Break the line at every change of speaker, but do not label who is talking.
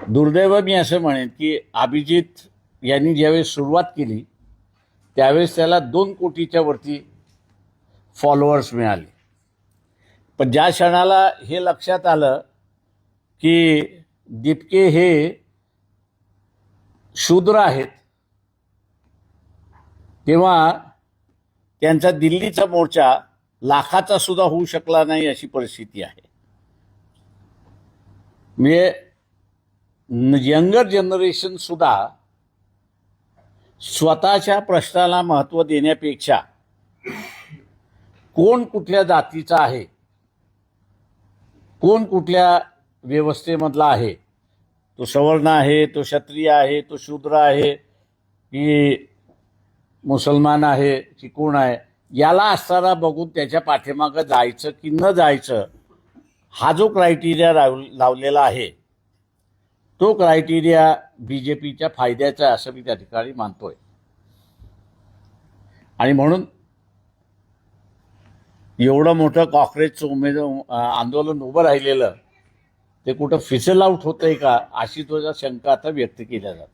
दुर्दैव मी असं म्हणेन की अभिजित यांनी ज्यावेळेस सुरुवात केली त्यावेळेस त्याला 2 कोटीच्या वरती फॉलोअर्स मिळाले. पण ज्या क्षणाला हे लक्षात आलं की दीपके हे शूद्र आहेत, तेव्हा त्यांचा दिल्लीचा मोर्चा लाखाचा सुद्धा होऊ शकला नाही अशी परिस्थिती आहे. म्हणजे यंगर जनरेशन सुद्धा स्वतःच्या प्रश्नाला महत्त्व देण्यापेक्षा कोण कुठल्या जातीचा आहे, कोण कुठल्या व्यवस्थेमधला आहे, तो सवर्ण आहे, तो क्षत्रिय आहे, तो शूद्र आहे की मुसलमान आहे की कोण आहे, याला असताना बघून त्याच्या पाठीमागं जायचं की न जायचं हा जो क्रायटेरिया लावलेला आहे तो क्रायटेरिया बीजेपीच्या फायद्याचा आहे असं मी त्या ठिकाणी मानतोय. आणि म्हणून एवढं मोठं काँग्रेसचं आंदोलन उभं राहिलेलं ते कुठं फिसल आउट होतंय का अशी तुझ्या शंका आता व्यक्त केल्या जातात.